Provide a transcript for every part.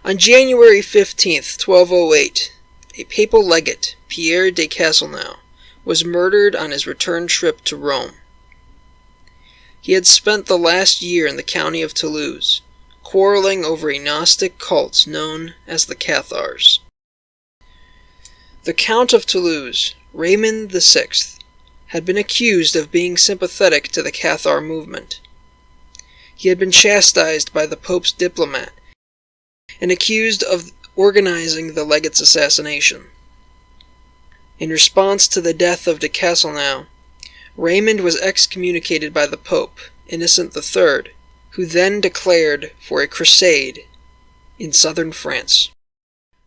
On January 15th, 1208, a papal legate, Pierre de Castelnau, was murdered on his return trip to Rome. He had spent the last year in the county of Toulouse, quarreling over a Gnostic cult known as the Cathars. The Count of Toulouse, Raymond VI, had been accused of being sympathetic to the Cathar movement. He had been chastised by the Pope's diplomat and accused of organizing the legate's assassination. In response to the death of de Castelnau, Raymond was excommunicated by the Pope, Innocent III, who then declared for a crusade in southern France.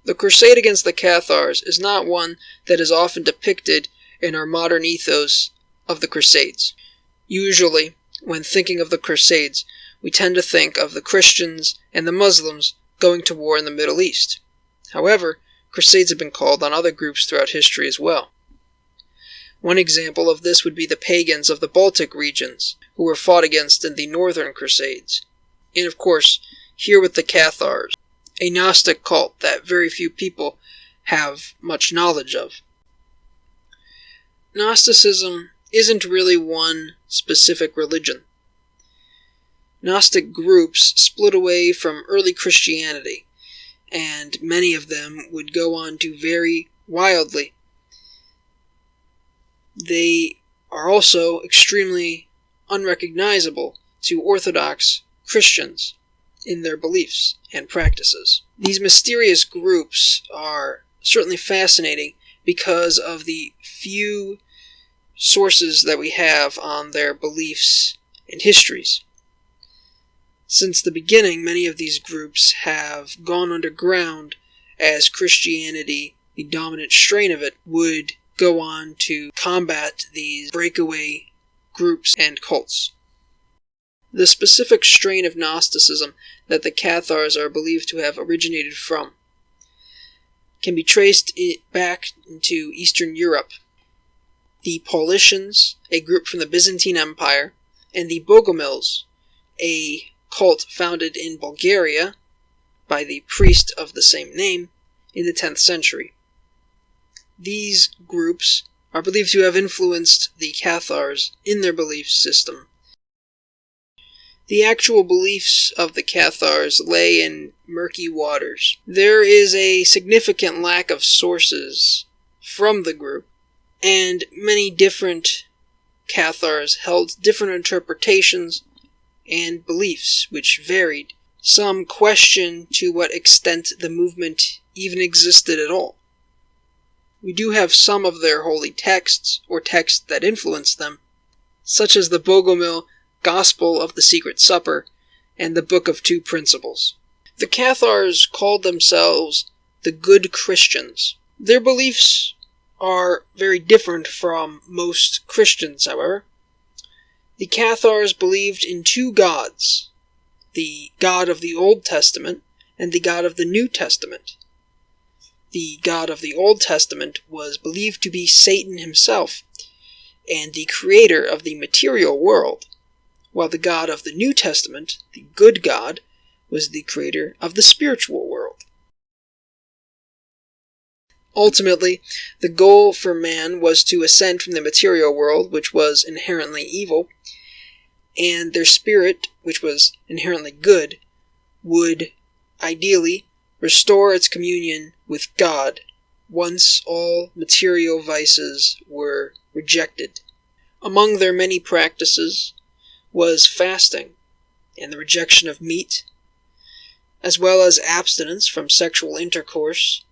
The crusade against the Cathars is not one that is often depicted in our modern ethos of the Crusades. Usually, when thinking of the Crusades, we tend to think of the Christians and the Muslims going to war in the Middle East. However, Crusades have been called on other groups throughout history as well. One example of this would be the pagans of the Baltic regions, who were fought against in the Northern Crusades. And of course, here with the Cathars, a Gnostic cult that very few people have much knowledge of. Gnosticism isn't really one specific religion. Gnostic groups split away from early Christianity, and many of them would go on to vary wildly. They are also extremely unrecognizable to Orthodox Christians in their beliefs and practices. These mysterious groups are certainly fascinating because of the few sources that we have on their beliefs and histories. Since the beginning, many of these groups have gone underground as Christianity, the dominant strain of it, would go on to combat these breakaway groups and cults. The specific strain of Gnosticism that the Cathars are believed to have originated from can be traced back into Eastern Europe. The Paulicians, a group from the Byzantine Empire, and the Bogomils, a cult founded in Bulgaria by the priest of the same name in the 10th century. These groups are believed to have influenced the Cathars in their belief system. The actual beliefs of the Cathars lay in murky waters. There is a significant lack of sources from the group, and many different Cathars held different interpretations and beliefs, which varied. Some question to what extent the movement even existed at all. We do have some of their holy texts, or texts that influenced them, such as the Bogomil Gospel of the Secret Supper and the Book of Two Principles. The Cathars called themselves the Good Christians. Their beliefs are very different from most Christians, however. The Cathars believed in two gods, the God of the Old Testament and the God of the New Testament. The God of the Old Testament was believed to be Satan himself, and the creator of the material world, while the God of the New Testament, the good God, was the creator of the spiritual world. Ultimately, the goal for man was to ascend from the material world, which was inherently evil, and their spirit, which was inherently good, would, ideally, restore its communion with God once all material vices were rejected. Among their many practices was fasting and the rejection of meat, as well as abstinence from sexual intercourse.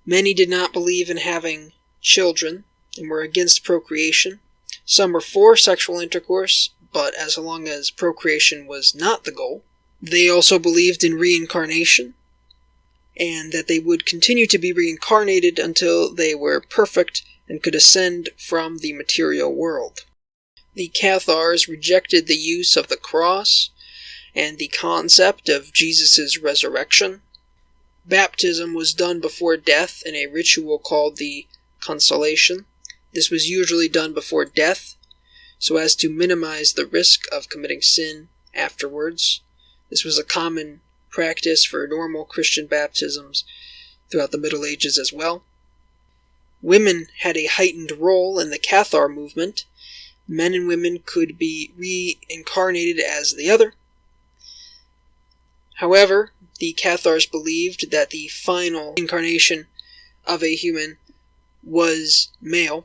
Many did not believe in having children and were against procreation. Some were for sexual intercourse, but as long as procreation was not the goal. They also believed in reincarnation, and that they would continue to be reincarnated until they were perfect and could ascend from the material world. The Cathars rejected the use of the cross and the concept of Jesus' resurrection. Baptism was done before death in a ritual called the consolation. This was usually done before death, so as to minimize the risk of committing sin afterwards. This was a common practice for normal Christian baptisms throughout the Middle Ages as well. Women had a heightened role in the Cathar movement. Men and women could be reincarnated as the other. However, the Cathars believed that the final incarnation of a human was male.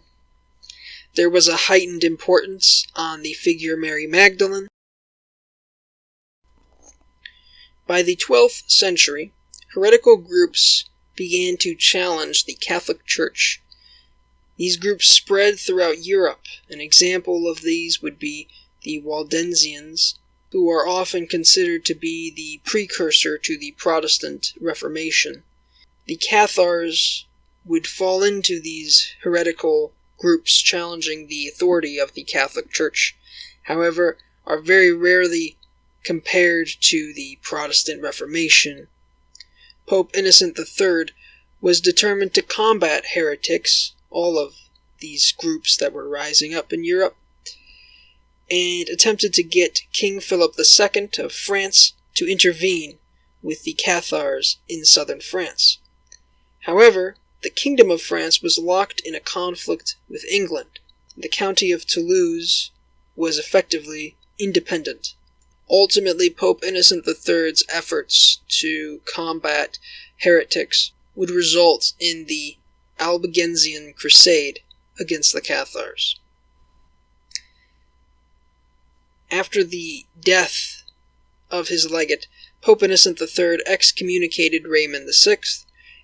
There was a heightened importance on the figure Mary Magdalene. By the 12th century, heretical groups began to challenge the Catholic Church. These groups spread throughout Europe. An example of these would be the Waldensians, who are often considered to be the precursor to the Protestant Reformation. The Cathars would fall into these heretical groups challenging the authority of the Catholic Church, however, are very rarely compared to the Protestant Reformation. Pope Innocent III was determined to combat heretics, all of these groups that were rising up in Europe, and attempted to get King Philip II of France to intervene with the Cathars in southern France. However, the Kingdom of France was locked in a conflict with England. The county of Toulouse was effectively independent. Ultimately, Pope Innocent III's efforts to combat heretics would result in the Albigensian Crusade against the Cathars. After the death of his legate, Pope Innocent III excommunicated Raymond VI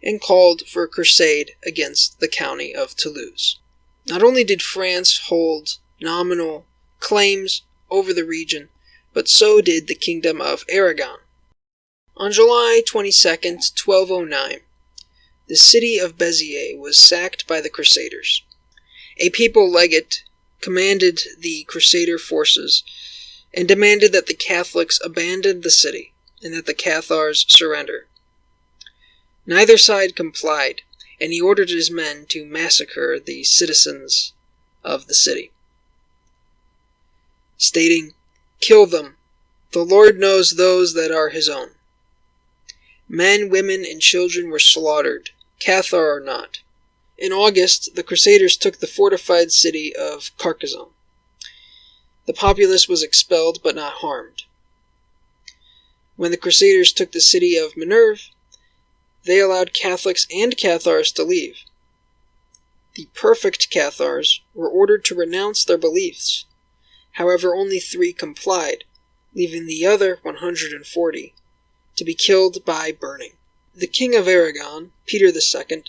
and called for a crusade against the county of Toulouse. Not only did France hold nominal claims over the region, but so did the Kingdom of Aragon. On July 22, 1209, the city of Béziers was sacked by the Crusaders. A papal legate commanded the Crusader forces and demanded that the Catholics abandon the city and that the Cathars surrender. Neither side complied, and he ordered his men to massacre the citizens of the city, stating, "Kill them. The Lord knows those that are his own." Men, women, and children were slaughtered, Cathar or not. In August, the Crusaders took the fortified city of Carcassonne. The populace was expelled but not harmed. When the Crusaders took the city of Minerve, they allowed Catholics and Cathars to leave. The perfect Cathars were ordered to renounce their beliefs. However, only 3 complied, leaving the other 140 to be killed by burning. The King of Aragon, Peter II,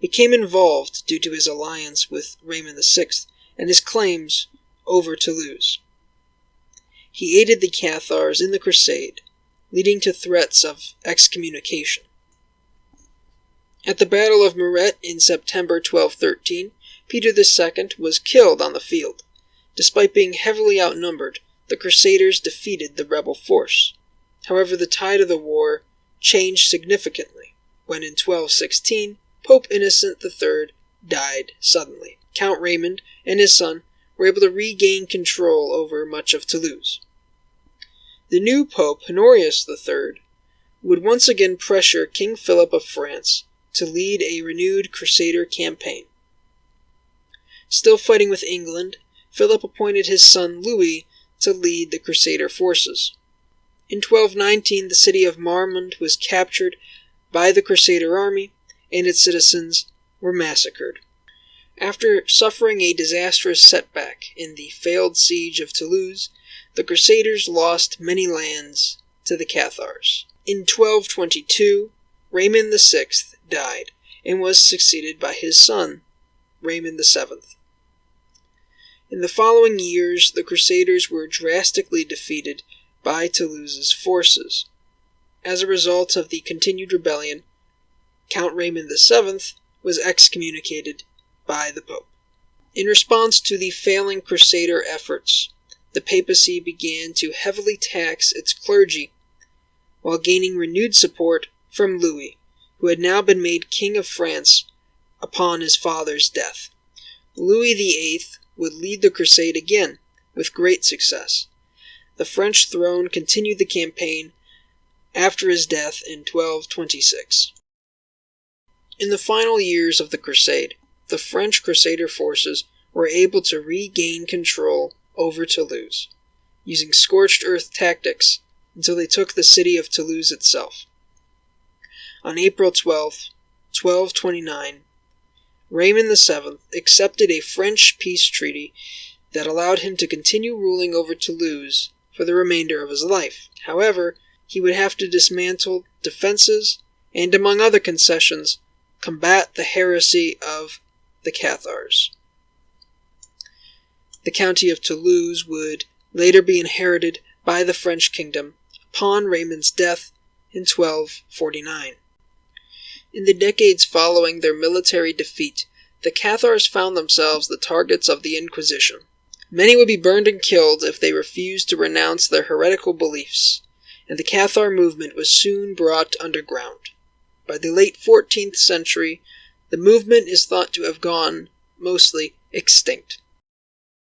became involved due to his alliance with Raymond VI and his claims over Toulouse. He aided the Cathars in the Crusade, leading to threats of excommunication. At the Battle of Muret in September 1213, Peter II was killed on the field. Despite being heavily outnumbered, the Crusaders defeated the rebel force. However, the tide of the war changed significantly when in 1216, Pope Innocent III died suddenly. Count Raymond and his son were able to regain control over much of Toulouse. The new Pope, Honorius III, would once again pressure King Philip of France to lead a renewed Crusader campaign. Still fighting with England, Philip appointed his son Louis to lead the Crusader forces. In 1219, the city of Marmande was captured by the Crusader army, and its citizens were massacred. After suffering a disastrous setback in the failed siege of Toulouse, the Crusaders lost many lands to the Cathars. In 1222, Raymond VI died and was succeeded by his son, Raymond VII. In the following years, the Crusaders were drastically defeated by Toulouse's forces. As a result of the continued rebellion, Count Raymond VII was excommunicated by the Pope. In response to the failing Crusader efforts, the papacy began to heavily tax its clergy, while gaining renewed support from Louis, who had now been made King of France upon his father's death. Louis VIII would lead the crusade again, with great success. The French throne continued the campaign, after his death in 1226. In the final years of the Crusade, the French Crusader forces were able to regain control over Toulouse, using scorched earth tactics until they took the city of Toulouse itself. On April 12, 1229, Raymond VII accepted a French peace treaty that allowed him to continue ruling over Toulouse for the remainder of his life. However, he would have to dismantle defenses and, among other concessions, combat the heresy of the Cathars. The county of Toulouse would later be inherited by the French kingdom upon Raymond's death in 1249. In the decades following their military defeat, the Cathars found themselves the targets of the Inquisition. Many would be burned and killed if they refused to renounce their heretical beliefs, and the Cathar movement was soon brought underground. By the late 14th century, the movement is thought to have gone mostly extinct.